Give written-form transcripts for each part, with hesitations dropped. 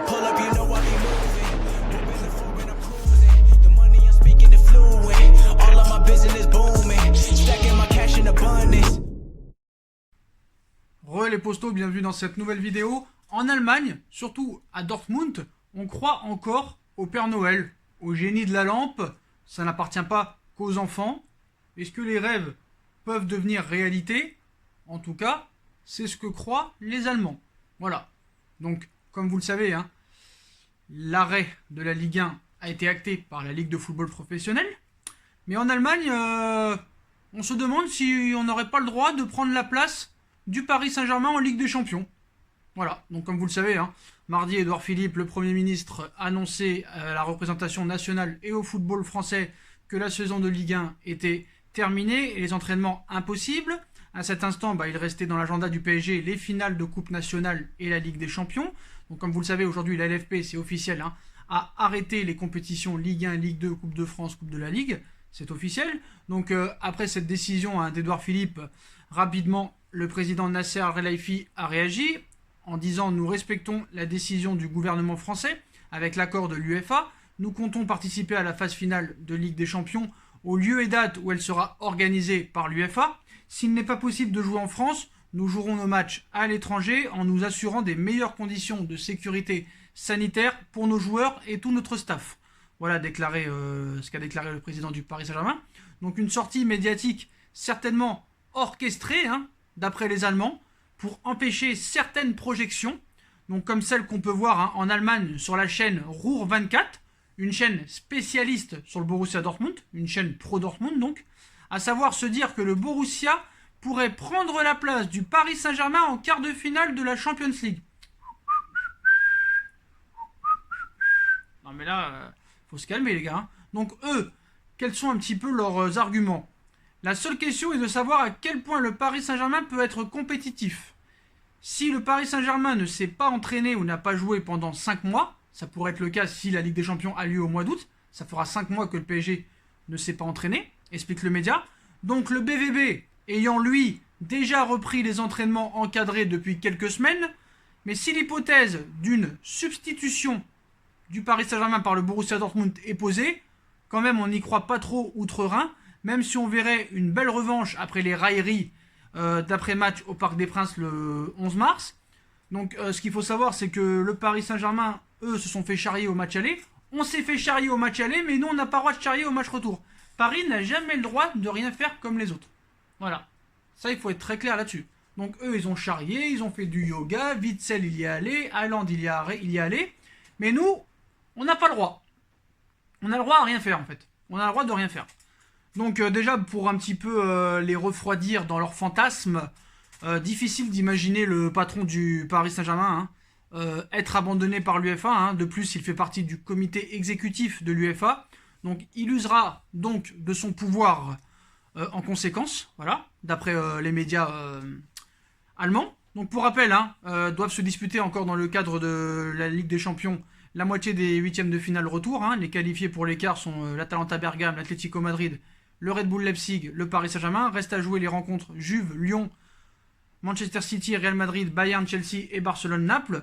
I pull up, you know I be moving. Moving the floor and I'm cruising. The money I'm speaking is fluent. All of my business booming. Stacking my cash in abundance. Les postos, bienvenue dans cette nouvelle vidéo. En Allemagne, surtout à Dortmund, on croit encore au Père Noël, au génie de la lampe. Ça n'appartient pas qu'aux enfants. Est-ce que les rêves peuvent devenir réalité? En tout cas, c'est ce que croient les Allemands. Voilà. Donc, comme vous le savez, l'arrêt de la Ligue 1 a été acté par la Ligue de football professionnel. Mais en Allemagne, on se demande si on n'aurait pas le droit de prendre la place du Paris Saint-Germain en Ligue des Champions. Voilà, donc comme vous le savez, mardi, Édouard Philippe, le Premier ministre, annonçait à la représentation nationale et au football français que la saison de Ligue 1 était terminée et les entraînements impossibles. À cet instant, il restait dans l'agenda du PSG les finales de Coupe nationale et la Ligue des Champions. Donc comme vous le savez, aujourd'hui, la LFP, c'est officiel, a arrêté les compétitions Ligue 1, Ligue 2, Coupe de France, Coupe de la Ligue. C'est officiel. Donc après cette décision d'Édouard Philippe, rapidement, le président Nasser Al-Khelaifi a réagi en disant « Nous respectons la décision du gouvernement français avec l'accord de l'UEFA. Nous comptons participer à la phase finale de Ligue des Champions au lieu et date où elle sera organisée par l'UEFA. S'il n'est pas possible de jouer en France, nous jouerons nos matchs à l'étranger en nous assurant des meilleures conditions de sécurité sanitaire pour nos joueurs et tout notre staff. » Voilà ce qu'a déclaré le président du Paris Saint-Germain. Donc une sortie médiatique certainement orchestrée, d'après les Allemands, pour empêcher certaines projections, donc comme celle qu'on peut voir en Allemagne sur la chaîne Ruhr 24, une chaîne spécialiste sur le Borussia Dortmund, une chaîne pro-Dortmund donc, à savoir se dire que le Borussia pourrait prendre la place du Paris Saint-Germain en quart de finale de la Champions League. Non mais là, faut se calmer les gars. Donc eux, quels sont un petit peu leurs arguments? La seule question est de savoir à quel point le Paris Saint-Germain peut être compétitif. Si le Paris Saint-Germain ne s'est pas entraîné ou n'a pas joué pendant 5 mois, ça pourrait être le cas si la Ligue des Champions a lieu au mois d'août, ça fera 5 mois que le PSG ne s'est pas entraîné, explique le média. Donc le BVB, ayant lui déjà repris les entraînements encadrés depuis quelques semaines, mais si l'hypothèse d'une substitution du Paris Saint-Germain par le Borussia Dortmund est posée, quand même on n'y croit pas trop outre-Rhin, même si on verrait une belle revanche après les railleries d'après-match au Parc des Princes le 11 mars. Donc ce qu'il faut savoir, c'est que le Paris Saint-Germain, eux, se sont fait charrier au match aller. On s'est fait charrier au match aller, mais nous, on n'a pas le droit de charrier au match retour. Paris n'a jamais le droit de rien faire comme les autres. Voilà. Ça, il faut être très clair là-dessus. Donc eux, ils ont charrié, ils ont fait du yoga, Witzel, il y est allé, Haaland, il y est allé. Mais nous, on n'a pas le droit. On a le droit à rien faire, en fait. On a le droit de rien faire. Donc déjà, pour un petit peu les refroidir dans leurs fantasmes, difficile d'imaginer le patron du Paris Saint-Germain être abandonné par l'UEFA. De plus, il fait partie du comité exécutif de l'UEFA. Donc il usera donc de son pouvoir en conséquence, voilà, d'après les médias allemands. Donc pour rappel, doivent se disputer encore dans le cadre de la Ligue des Champions la moitié des huitièmes de finale retour. Les qualifiés pour l'écart sont l'Atalanta Bergame, l'Atlético Madrid, le Red Bull Leipzig, le Paris Saint-Germain. Reste à jouer les rencontres Juve, Lyon, Manchester City, Real Madrid, Bayern, Chelsea et Barcelone-Naples.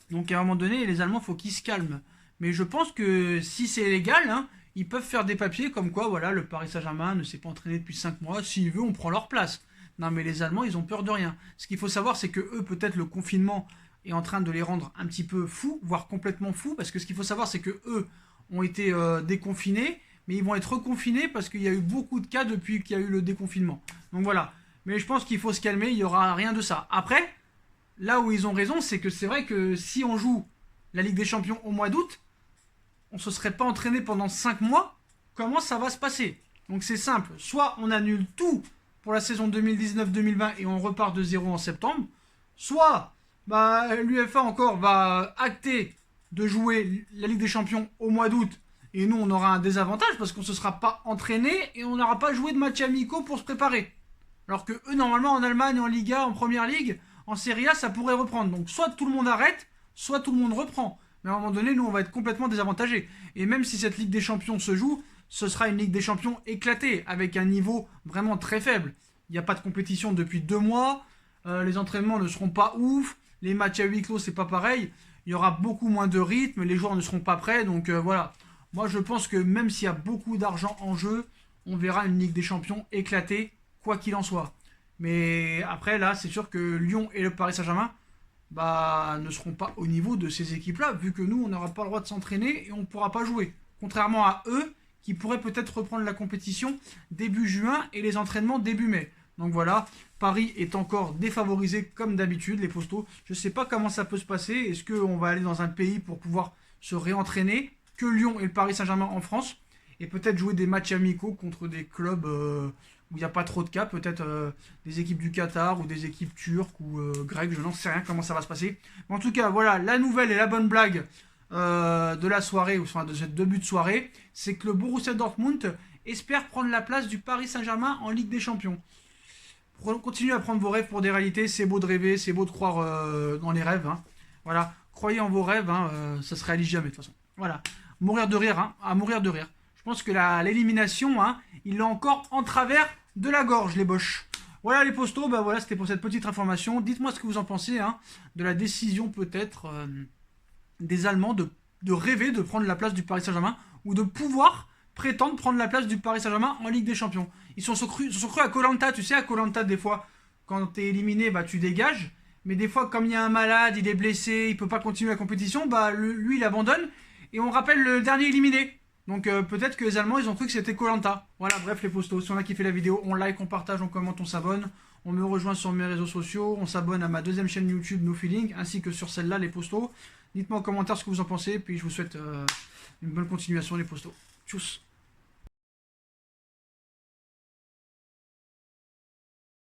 Donc à un moment donné, les Allemands, faut qu'ils se calment. Mais je pense que si c'est légal, ils peuvent faire des papiers comme quoi, voilà, le Paris Saint-Germain ne s'est pas entraîné depuis 5 mois. S'ils veulent, on prend leur place. Non mais les Allemands, ils ont peur de rien. Ce qu'il faut savoir, c'est que eux, peut-être le confinement est en train de les rendre un petit peu fous, voire complètement fous. Parce que ce qu'il faut savoir, c'est que eux ont été déconfinés, mais ils vont être reconfinés parce qu'il y a eu beaucoup de cas depuis qu'il y a eu le déconfinement. Donc voilà. Mais je pense qu'il faut se calmer, il n'y aura rien de ça. Après, là où ils ont raison, c'est que c'est vrai que si on joue la Ligue des Champions au mois d'août, on ne se serait pas entraîné pendant 5 mois, comment ça va se passer? Donc c'est simple, soit on annule tout pour la saison 2019-2020 et on repart de zéro en septembre, soit l'UEFA encore va acter de jouer la Ligue des Champions au mois d'août et nous on aura un désavantage parce qu'on ne se sera pas entraîné et on n'aura pas joué de matchs amicaux pour se préparer. Alors que eux normalement en Allemagne, en Liga, en Première Ligue, en Serie A ça pourrait reprendre. Donc soit tout le monde arrête, soit tout le monde reprend. Mais à un moment donné, nous, on va être complètement désavantagés. Et même si cette Ligue des Champions se joue, ce sera une Ligue des Champions éclatée, avec un niveau vraiment très faible. Il n'y a pas de compétition depuis 2 mois, les entraînements ne seront pas ouf, les matchs à huis clos, c'est pas pareil. il y aura beaucoup moins de rythme, les joueurs ne seront pas prêts, donc voilà. Moi je pense que même s'il y a beaucoup d'argent en jeu, on verra une Ligue des Champions éclater, quoi qu'il en soit. Mais après là, c'est sûr que Lyon et le Paris Saint-Germain ne seront pas au niveau de ces équipes-là, vu que nous, on n'aura pas le droit de s'entraîner et on ne pourra pas jouer. Contrairement à eux, qui pourraient peut-être reprendre la compétition début juin et les entraînements début mai. Donc voilà, Paris est encore défavorisé comme d'habitude, les postaux. Je ne sais pas comment ça peut se passer. Est-ce qu'on va aller dans un pays pour pouvoir se réentraîner, que Lyon et le Paris Saint-Germain en France, et peut-être jouer des matchs amicaux contre des clubs où il n'y a pas trop de cas, peut-être des équipes du Qatar ou des équipes turques ou grecques, je n'en sais rien comment ça va se passer. Mais en tout cas, voilà, la nouvelle et la bonne blague de la soirée, ou enfin de ce début de soirée, c'est que le Borussia Dortmund espère prendre la place du Paris Saint-Germain en Ligue des Champions. Continuez à prendre vos rêves pour des réalités, c'est beau de rêver, c'est beau de croire dans les rêves. Hein. Voilà, croyez en vos rêves, ça se réalise jamais de toute façon. Voilà, mourir de rire, à mourir de rire. Je pense que l'élimination, il l'a encore en travers de la gorge, les boches. Voilà les postaux, voilà, c'était pour cette petite information. Dites-moi ce que vous en pensez de la décision peut-être des Allemands de rêver de prendre la place du Paris Saint-Germain ou de pouvoir prétendre prendre la place du Paris Saint-Germain en Ligue des Champions. Ils se sont crus à Koh-Lanta, tu sais, à Koh-Lanta, des fois, quand t'es éliminé, tu dégages. Mais des fois, comme il y a un malade, il est blessé, il peut pas continuer la compétition, lui, il abandonne. Et on rappelle le dernier éliminé. Donc peut-être que les Allemands, ils ont cru que c'était Koh-Lanta. Voilà, bref, les postos. Si on a kiffé la vidéo, on like, on partage, on commente, on s'abonne. On me rejoint sur mes réseaux sociaux. On s'abonne à ma deuxième chaîne YouTube, No Feeling, ainsi que sur celle-là, les postos. Dites-moi en commentaire ce que vous en pensez. Puis je vous souhaite une bonne continuation, les postos. Tchuss.